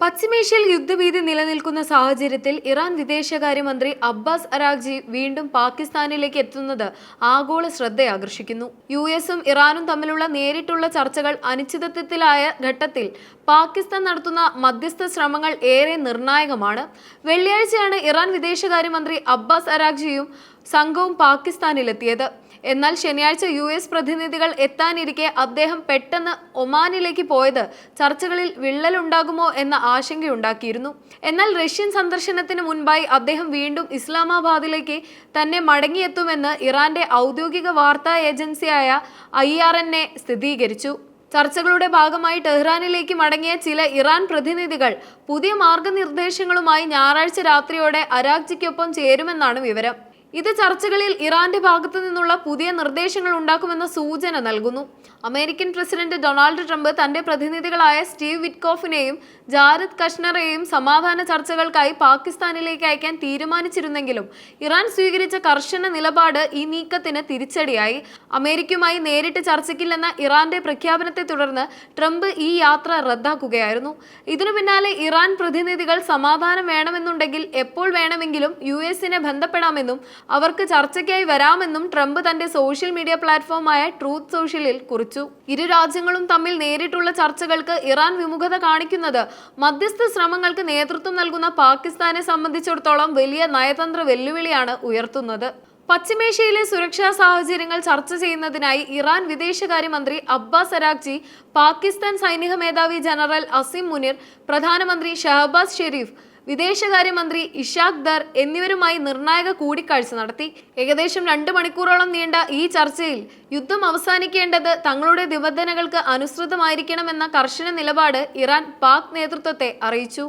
പശ്ചിമേഷ്യയിൽ യുദ്ധഭീതി നിലനിൽക്കുന്ന സാഹചര്യത്തിൽ ഇറാൻ വിദേശകാര്യമന്ത്രി അബ്ബാസ് അരാഗ്ചി വീണ്ടും പാകിസ്ഥാനിലേക്ക് എത്തുന്നത് ആഗോള ശ്രദ്ധയാകർഷിക്കുന്നു. യുഎസും ഇറാനും തമ്മിലുള്ള നേരിട്ടുള്ള ചർച്ചകൾ അനിശ്ചിതത്വത്തിലായ ഘട്ടത്തിൽ പാകിസ്ഥാൻ നടത്തുന്ന മധ്യസ്ഥ ശ്രമങ്ങൾ ഏറെ നിർണായകമാണ്. വെള്ളിയാഴ്ചയാണ് ഇറാൻ വിദേശകാര്യമന്ത്രി അബ്ബാസ് അരാഗ്ചിയും സംഘവും പാകിസ്ഥാനിലെത്തിയത്. എന്നാൽ ശനിയാഴ്ച യുഎസ് പ്രതിനിധികൾ എത്താനിരിക്കെ അദ്ദേഹം പെട്ടെന്ന് ഒമാനിലേക്ക് പോയത് ചർച്ചകളിൽ വിള്ളലുണ്ടാകുമോ എന്ന ആശങ്കയുണ്ടാക്കിയിരുന്നു. എന്നാൽ റഷ്യൻ സന്ദർശനത്തിന് മുൻപായി അദ്ദേഹം വീണ്ടും ഇസ്ലാമാബാദിലേക്ക് തന്നെ മടങ്ങിയെത്തുമെന്ന് ഇറാന്റെ ഔദ്യോഗിക വാർത്താ ഏജൻസിയായ IRNA സ്ഥിരീകരിച്ചു. ചർച്ചകളുടെ ഭാഗമായി ടെഹ്റാനിലേക്ക് മടങ്ങിയ ചില ഇറാൻ പ്രതിനിധികൾ പുതിയ മാർഗനിർദ്ദേശങ്ങളുമായി ഞായറാഴ്ച രാത്രിയോടെ അരാഗ്ചിക്കൊപ്പം ചേരുമെന്നാണ് വിവരം. ഇത് ചർച്ചകളിൽ ഇറാന്റെ ഭാഗത്തു നിന്നുള്ള പുതിയ നിർദ്ദേശങ്ങൾ ഉണ്ടാക്കുമെന്ന സൂചന നൽകുന്നു. അമേരിക്കൻ പ്രസിഡന്റ് ഡൊണാൾഡ് ട്രംപ് തന്റെ പ്രതിനിധികളായ സ്റ്റീവ് വിറ്റ്കോഫിനെയും ജാരദ് കഷ്നറെയും സമാധാന ചർച്ചകൾക്കായി പാകിസ്ഥാനിലേക്ക് അയക്കാൻ തീരുമാനിച്ചിരുന്നെങ്കിലും ഇറാൻ സ്വീകരിച്ച കർശന നിലപാട് ഈ നീക്കത്തിന് തിരിച്ചടിയായി. അമേരിക്കയുമായി നേരിട്ട് ചർച്ചയ്ക്കില്ലെന്ന ഇറാന്റെ പ്രഖ്യാപനത്തെ തുടർന്ന് ട്രംപ് ഈ യാത്ര റദ്ദാക്കുകയായിരുന്നു. ഇതിനു പിന്നാലെ ഇറാൻ പ്രതിനിധികൾ സമാധാനം വേണമെന്നുണ്ടെങ്കിൽ എപ്പോൾ വേണമെങ്കിലും യുഎസിനെ ബന്ധപ്പെടാമെന്നും അവർക്ക് ചർച്ചയ്ക്കായി വരാമെന്നും ട്രംപ് തന്റെ സോഷ്യൽ മീഡിയ പ്ലാറ്റ്ഫോമായ ട്രൂത്ത് സോഷ്യലിൽ കുറിച്ചു. ഇരു രാജ്യങ്ങളും തമ്മിൽ നേരിട്ടുള്ള ചർച്ചകൾക്ക് ഇറാൻ വിമുഖത കാണിക്കുന്നത് മധ്യസ്ഥ ശ്രമങ്ങൾക്ക് നേതൃത്വം നൽകുന്ന പാകിസ്ഥാനെ സംബന്ധിച്ചിടത്തോളം വലിയ നയതന്ത്ര വെല്ലുവിളിയാണ് ഉയർത്തുന്നത്. പശ്ചിമേഷ്യയിലെ സുരക്ഷാ സാഹചര്യങ്ങൾ ചർച്ച ചെയ്യുന്നതിനായി ഇറാൻ വിദേശകാര്യമന്ത്രി അബ്ബാസ് അരാഗ്ചി പാകിസ്ഥാൻ സൈനിക മേധാവി ജനറൽ അസിം മുനീർ, പ്രധാനമന്ത്രി ഷഹബാസ് ഷെരീഫ്, വിദേശകാര്യമന്ത്രി ഇഷാഖ് ദർ എന്നിവരുമായി നിർണായക കൂടിക്കാഴ്ച നടത്തി. ഏകദേശം 2 മണിക്കൂറോളം നീണ്ട ഈ ചർച്ചയിൽ യുദ്ധം അവസാനിക്കേണ്ടത് തങ്ങളുടെ നിബന്ധനകൾക്ക് അനുസൃതമായിരിക്കണമെന്ന കർശന നിലപാട് ഇറാൻ പാക് നേതൃത്വത്തെ അറിയിച്ചു.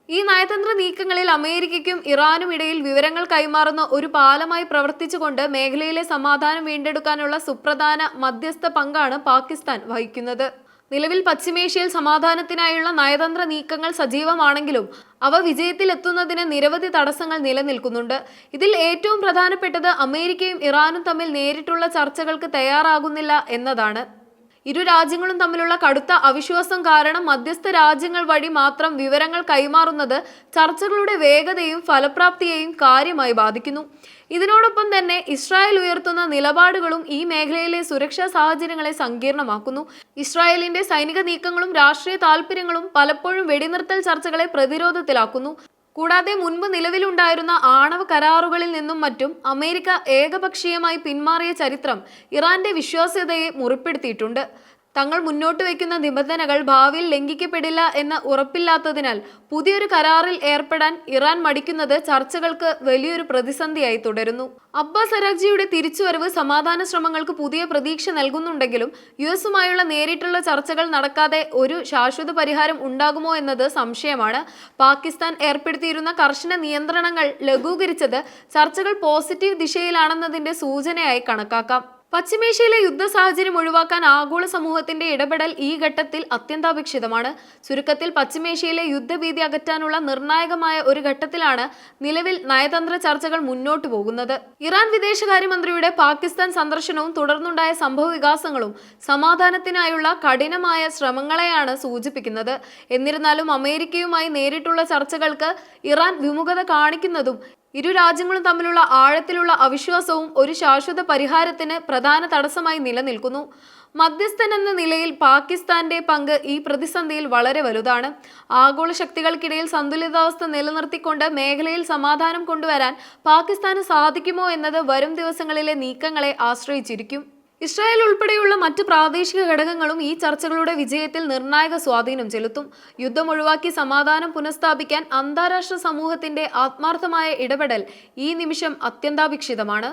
ഈ നയതന്ത്ര നീക്കങ്ങളിൽ അമേരിക്കയ്ക്കും ഇറാനും ഇടയിൽ വിവരങ്ങൾ കൈമാറുന്ന ഒരു പാലമായി പ്രവർത്തിച്ചുകൊണ്ട് മേഖലയിലെ സമാധാനം വീണ്ടെടുക്കാനുള്ള സുപ്രധാന മധ്യസ്ഥ പങ്കാണ് പാകിസ്ഥാൻ വഹിക്കുന്നത്. നിലവിൽ പശ്ചിമേഷ്യയിൽ സമാധാനത്തിനായുള്ള നയതന്ത്ര നീക്കങ്ങൾ സജീവമാണെങ്കിലും അവ വിജയത്തിലെത്തുന്നതിന് നിരവധി തടസ്സങ്ങൾ നിലനിൽക്കുന്നുണ്ട്. ഇതിൽ ഏറ്റവും പ്രധാനപ്പെട്ടത് അമേരിക്കയും ഇറാനും തമ്മിൽ നേരിട്ടുള്ള ചർച്ചകൾക്ക് തയ്യാറാകുന്നില്ല എന്നതാണ്. ഇരു രാജ്യങ്ങളും തമ്മിലുള്ള കടുത്ത അവിശ്വാസം കാരണം മധ്യസ്ഥ രാജ്യങ്ങൾ വഴി മാത്രം വിവരങ്ങൾ കൈമാറുന്നത് ചർച്ചകളുടെ വേഗതയും ഫലപ്രാപ്തിയെയും കാര്യമായി ബാധിക്കുന്നു. ഇതിനോടൊപ്പം തന്നെ ഇസ്രായേൽ ഉയർത്തുന്ന നിലപാടുകളും ഈ മേഖലയിലെ സുരക്ഷാ സാഹചര്യങ്ങളെ സങ്കീർണമാക്കുന്നു. ഇസ്രായേലിന്റെ സൈനിക നീക്കങ്ങളും രാഷ്ട്രീയ താൽപര്യങ്ങളും പലപ്പോഴും വെടിനിർത്തൽ ചർച്ചകളെ പ്രതിരോധത്തിലാക്കുന്നു. കൂടാതെ മുൻപ് നിലവിലുണ്ടായിരുന്ന ആണവ കരാറുകളിൽ നിന്നും മറ്റും അമേരിക്ക ഏകപക്ഷീയമായി പിന്മാറിയ ചരിത്രം ഇറാന്റെ വിശ്വാസ്യതയെ മുറിപ്പെടുത്തിയിട്ടുണ്ട്. തങ്ങൾ മുന്നോട്ട് വയ്ക്കുന്ന നിബന്ധനകൾ ഭാവിയിൽ ലംഘിക്കപ്പെടില്ല എന്ന് ഉറപ്പില്ലാത്തതിനാൽ പുതിയൊരു കരാറിൽ ഏർപ്പെടാൻ ഇറാൻ മടിക്കുന്നത് ചർച്ചകൾക്ക് വലിയൊരു പ്രതിസന്ധിയായി തുടരുന്നു. അബ്ബാസ് അരാഗ്ചിയുടെ തിരിച്ചുവരവ് സമാധാന ശ്രമങ്ങൾക്ക് പുതിയ പ്രതീക്ഷ നൽകുന്നുണ്ടെങ്കിലും യുഎസുമായുള്ള നേരിട്ടുള്ള ചർച്ചകൾ നടക്കാതെ ഒരു ശാശ്വത പരിഹാരം ഉണ്ടാകുമോ എന്നത് സംശയമാണ്. പാകിസ്ഥാൻ ഏർപ്പെടുത്തിയിരുന്ന കർശന നിയന്ത്രണങ്ങൾ ലഘൂകരിച്ചത് ചർച്ചകൾ പോസിറ്റീവ് ദിശയിലാണെന്നതിന്റെ സൂചനയായി കണക്കാക്കാം. പശ്ചിമേഷ്യയിലെ യുദ്ധ സാഹചര്യം ഒഴിവാക്കാൻ ആഗോള സമൂഹത്തിന്റെ ഇടപെടൽ ഈ ഘട്ടത്തിൽ അത്യന്താപേക്ഷിതമാണ്. ചുരുക്കത്തിൽ പശ്ചിമേഷ്യയിലെ യുദ്ധഭീതി അകറ്റാനുള്ള നിർണായകമായ ഒരു ഘട്ടത്തിലാണ് നിലവിൽ നയതന്ത്ര ചർച്ചകൾ മുന്നോട്ടു പോകുന്നത്. ഇറാൻ വിദേശകാര്യമന്ത്രിയുടെ പാകിസ്ഥാൻ സന്ദർശനവും തുടർന്നുണ്ടായ സംഭവ വികാസങ്ങളും സമാധാനത്തിനായുള്ള കഠിനമായ ശ്രമങ്ങളെയാണ് സൂചിപ്പിക്കുന്നത്. എന്നിരുന്നാലും അമേരിക്കയുമായി നേരിട്ടുള്ള ചർച്ചകൾക്ക് ഇറാൻ വിമുഖത കാണിക്കുന്നതും ഇരു രാജ്യങ്ങളും തമ്മിലുള്ള ആഴത്തിലുള്ള അവിശ്വാസവും ഒരു ശാശ്വത പരിഹാരത്തിന് പ്രധാന തടസ്സമായി നിലനിൽക്കുന്നു. മധ്യസ്ഥൻ എന്ന നിലയിൽ പാകിസ്ഥാന്റെ പങ്ക് ഈ പ്രതിസന്ധിയിൽ വളരെ വലുതാണ്. ആഗോള ശക്തികൾക്കിടയിൽ സന്തുലിതാവസ്ഥ നിലനിർത്തിക്കൊണ്ട് മേഖലയിൽ സമാധാനം കൊണ്ടുവരാൻ പാകിസ്ഥാന് സാധിക്കുമോ എന്നത് വരും ദിവസങ്ങളിലെ നീക്കങ്ങളെ ആശ്രയിച്ചിരിക്കും. ഇസ്രായേൽ ഉൾപ്പെടെയുള്ള മറ്റ് പ്രാദേശിക ഘടകങ്ങളും ഈ ചർച്ചകളുടെ വിജയത്തിൽ നിർണായക സ്വാധീനം ചെലുത്തും. യുദ്ധം ഒഴിവാക്കി സമാധാനം പുനഃസ്ഥാപിക്കാൻ അന്താരാഷ്ട്ര സമൂഹത്തിന്റെ ആത്മാർത്ഥമായ ഇടപെടൽ ഈ നിമിഷം അത്യന്താപേക്ഷിതമാണ്.